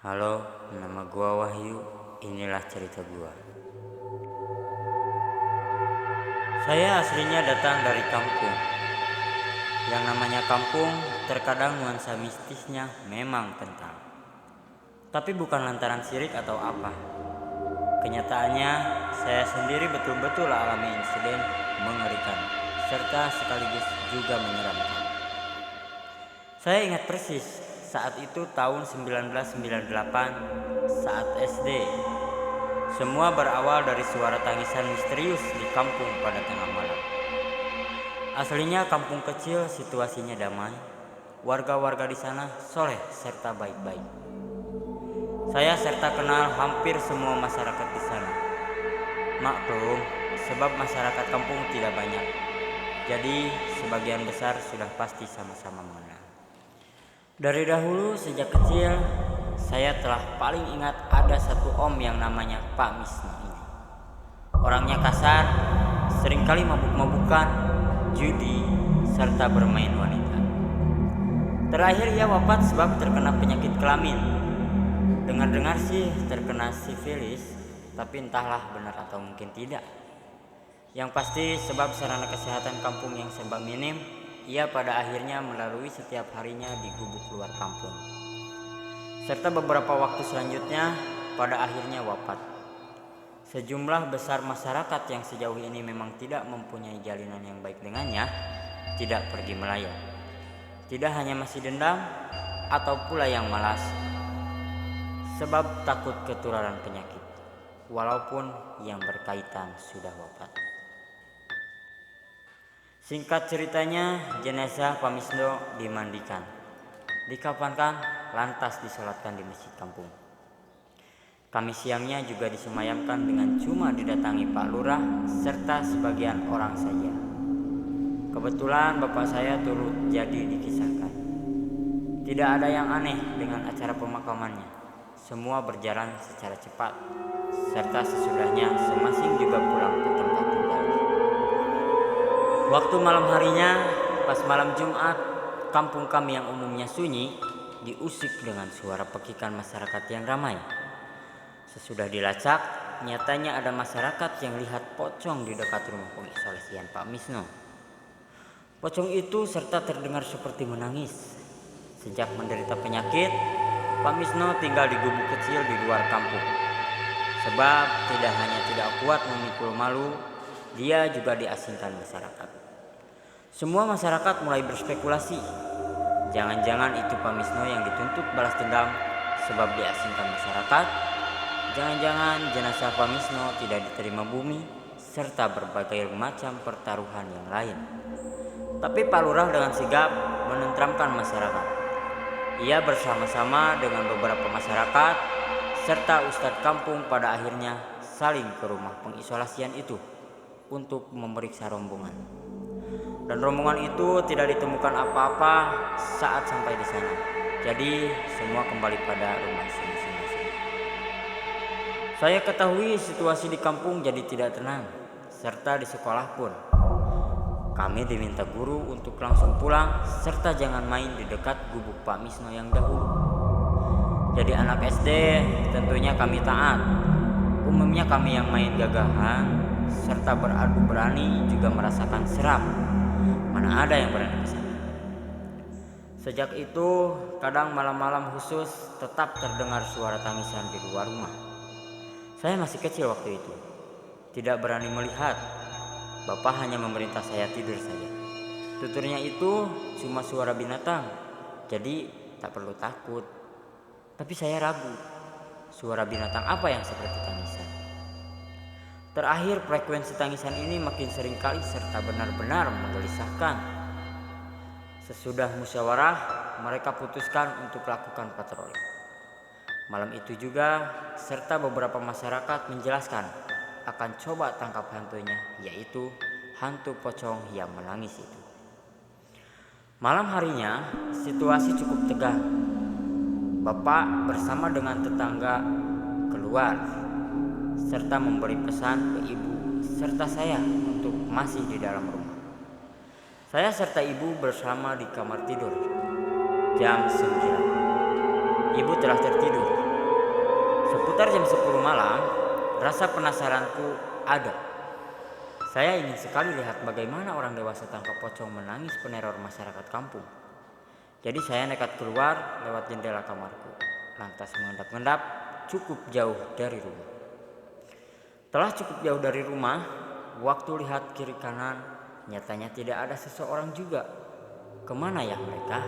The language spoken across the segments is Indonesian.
Halo, nama gua Wahyu. Inilah cerita gua. Saya aslinya datang dari kampung. Yang namanya kampung terkadang nuansa mistisnya memang kental. Tapi bukan lantaran sirik atau apa. Kenyataannya, saya sendiri betul-betul alami insiden mengerikan serta sekaligus juga menyeramkan. Saya ingat persis saat itu tahun 1998 saat SD. Semua berawal dari suara tangisan misterius di kampung pada tengah malam. Aslinya kampung kecil, situasinya damai. Warga-warga di sana soleh serta baik-baik. Saya serta kenal hampir semua masyarakat di sana. Maklum, sebab masyarakat kampung tidak banyak. Jadi sebagian besar sudah pasti sama-sama mengenal. Dari dahulu sejak kecil, saya telah paling ingat ada satu om yang namanya Pak Misno ini. Orangnya kasar, seringkali mabuk-mabukan, judi, serta bermain wanita. Terakhir ia wafat sebab terkena penyakit kelamin. Dengar-dengar sih terkena sifilis, tapi entahlah benar atau mungkin tidak. Yang pasti sebab sarana kesehatan kampung yang serba minim, ia pada akhirnya melalui setiap harinya di gubuk luar kampung. Serta beberapa waktu selanjutnya pada akhirnya wafat. Sejumlah besar masyarakat yang sejauh ini memang tidak mempunyai jalinan yang baik dengannya, tidak pergi melayang. Tidak hanya masih dendam, atau pula yang malas, sebab takut ketularan penyakit, walaupun yang berkaitan sudah wafat. Singkat ceritanya, jenazah Pak Misno dimandikan, dikafankan, lantas disolatkan di masjid kampung. Kamis siangnya juga disemayamkan dengan cuma didatangi Pak Lurah serta sebagian orang saja. Kebetulan bapak saya turut jadi dikisahkan. Tidak ada yang aneh dengan acara pemakamannya. Semua berjalan secara cepat, serta sesudahnya masing-masing juga pulang ke tempat tinggalnya. Waktu malam harinya, pas malam Jumat, kampung kami yang umumnya sunyi diusik dengan suara pekikan masyarakat yang ramai. Sesudah dilacak, nyatanya ada masyarakat yang lihat pocong di dekat rumah pengisolasian Pak Misno. Pocong itu serta terdengar seperti menangis. Sejak menderita penyakit, Pak Misno tinggal di gubuk kecil di luar kampung. Sebab tidak hanya tidak kuat memikul malu, dia juga diasingkan masyarakat. Semua masyarakat mulai berspekulasi. Jangan-jangan itu Pak Misno yang dituntut balas dendam sebab diasingkan masyarakat. Jangan-jangan jenazah Pak Misno tidak diterima bumi, serta berbagai macam pertaruhan yang lain. Tapi Pak Lurah dengan sigap menenteramkan masyarakat. Ia bersama-sama dengan beberapa masyarakat serta ustadz kampung pada akhirnya saling ke rumah pengisolasian itu untuk memeriksa rombongan. Dan rombongan itu tidak ditemukan apa-apa saat sampai di sana. Jadi semua kembali pada rumah masing-masing. Saya ketahui situasi di kampung jadi tidak tenang, serta di sekolah pun. Kami diminta guru untuk langsung pulang serta jangan main di dekat gubuk Pak Misno yang dahulu. Jadi anak SD tentunya kami taat. Umumnya kami yang main gagahan serta beradu berani juga merasakan seram. Mana ada yang berani ke sana. Sejak itu, kadang malam-malam khusus tetap terdengar suara tangisan di luar rumah. Saya masih kecil waktu itu, tidak berani melihat. Bapak hanya memerintah saya tidur saja. Tuturnya itu cuma suara binatang, jadi tak perlu takut. Tapi saya ragu, suara binatang apa yang seperti tangisan. Terakhir frekuensi tangisan ini makin sering kali serta benar-benar menggelisahkan. Sesudah musyawarah, mereka putuskan untuk lakukan patroli. Malam itu juga, serta beberapa masyarakat menjelaskan akan coba tangkap hantunya, yaitu hantu pocong yang menangis itu. Malam harinya, situasi cukup tegang. Bapak bersama dengan tetangga keluar serta memberi pesan ke ibu serta saya untuk masih di dalam rumah. Saya serta ibu bersama di kamar tidur. Jam 9. Ibu telah tertidur. Seputar jam 10 malam, rasa penasaranku ada. Saya ingin sekali lihat bagaimana orang dewasa tangkap pocong menangis peneror masyarakat kampung. Jadi saya nekat keluar lewat jendela kamarku, lantas mengendap-endap cukup jauh dari rumah. Telah cukup jauh dari rumah, waktu lihat kiri kanan, nyatanya tidak ada seseorang juga. Kemana ya mereka?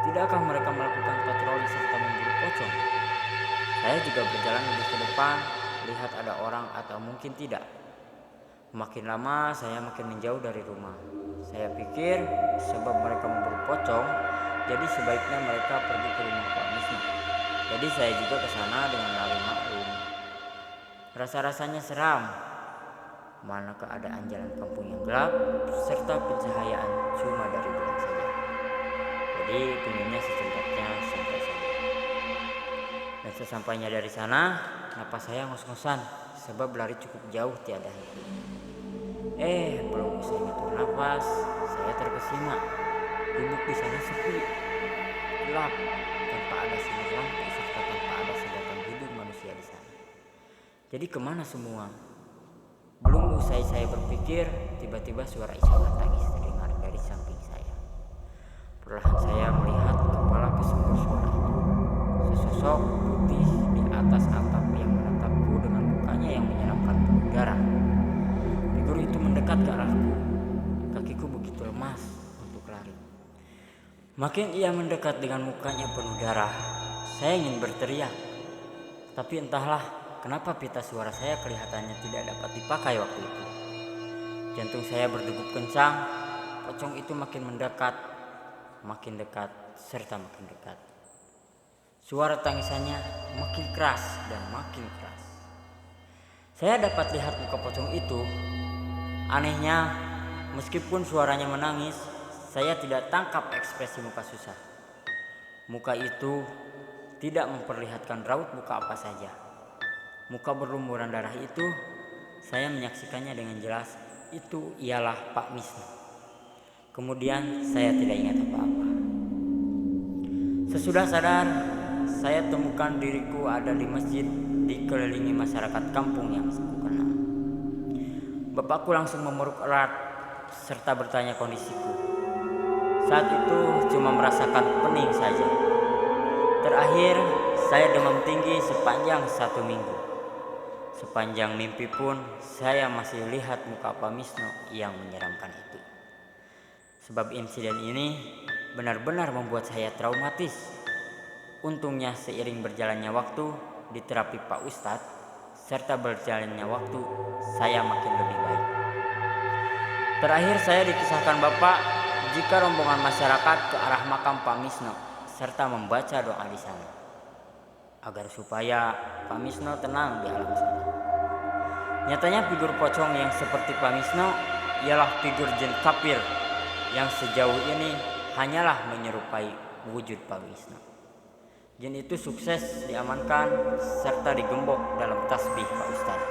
Tidakkah mereka melakukan patroli serta memburu pocong? Saya juga berjalan lebih ke depan, lihat ada orang atau mungkin tidak. Makin lama saya makin menjauh dari rumah. Saya pikir sebab mereka memburu pocong, jadi sebaiknya mereka pergi ke rumah Pak Misnu. Jadi saya juga ke sana dengan lari maklum. Rasa-rasanya seram. Mana keadaan jalan kampung yang gelap serta pencahayaan cuma dari bulan saja. Jadi pinginnya secepatnya sampai sana. Dan sesampainya dari sana, napas saya ngos-ngosan sebab lari cukup jauh tiada henti. Belum usai ngatur napas, saya terkesima. Gubuk di sana sepi, gelap, tanpa ada sinar lampu serta tanpa ada sebatang hidup manusia di sana. Jadi kemana semua? Belum usai saya berpikir, tiba-tiba suara isyarat tangis terdengar dari samping saya. Perlahan saya melihat kepala kesumber suara itu. Sesosok putih di atas atap yang menatapku dengan mukanya yang menyeramkan penuh darah. Figur itu mendekat ke arahku. Kakiku begitu lemas untuk lari. Makin ia mendekat dengan mukanya penuh darah, saya ingin berteriak. Tapi entahlah kenapa pita suara saya kelihatannya tidak dapat dipakai waktu itu. Jantung saya berdegup kencang. Pocong itu makin mendekat, makin dekat, serta makin dekat. Suara tangisannya makin keras dan makin keras. Saya dapat lihat muka pocong itu. Anehnya, meskipun suaranya menangis, saya tidak tangkap ekspresi muka susah. Muka itu tidak memperlihatkan raut muka apa saja. Muka berlumuran darah itu, saya menyaksikannya dengan jelas. Itu ialah Pak Misnu. Kemudian saya tidak ingat apa-apa. Sesudah sadar, saya temukan diriku ada di masjid dikelilingi masyarakat kampung yang aku kenal. Bapakku langsung memeluk erat serta bertanya kondisiku. Saat itu cuma merasakan pening saja. Terakhir saya demam tinggi sepanjang 1 minggu. Sepanjang mimpi pun saya masih lihat muka Pak Misnu yang menyeramkan itu. Sebab insiden ini benar-benar membuat saya traumatis. Untungnya seiring berjalannya waktu di terapi Pak Ustadz serta berjalannya waktu saya makin lebih baik. Terakhir saya dikisahkan Bapak jika rombongan masyarakat ke arah makam Pak Misnu serta membaca doa di sana agar supaya Pak Misnu tenang di alam sana. Nyatanya figur pocong yang seperti Pak Misnu ialah figur jin kafir yang sejauh ini hanyalah menyerupai wujud Pak Misnu. Jin itu sukses diamankan serta digembok dalam tasbih Pak Ustadz.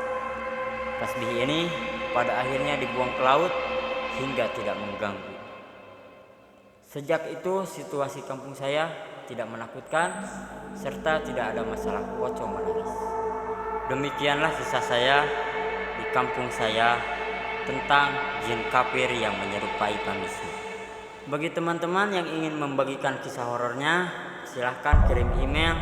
Tasbih ini pada akhirnya dibuang ke laut hingga tidak mengganggu. Sejak itu situasi kampung saya tidak menakutkan serta tidak ada masalah pocong menangis. Demikianlah kisah saya di kampung saya tentang jin kafir yang menyerupai Pak Misnu. Bagi teman-teman yang ingin membagikan kisah horornya, silahkan kirim email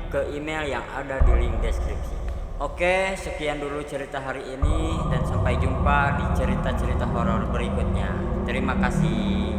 ke email yang ada di link deskripsi. Oke, sekian dulu cerita hari ini dan sampai jumpa di cerita-cerita horor berikutnya. Terima kasih.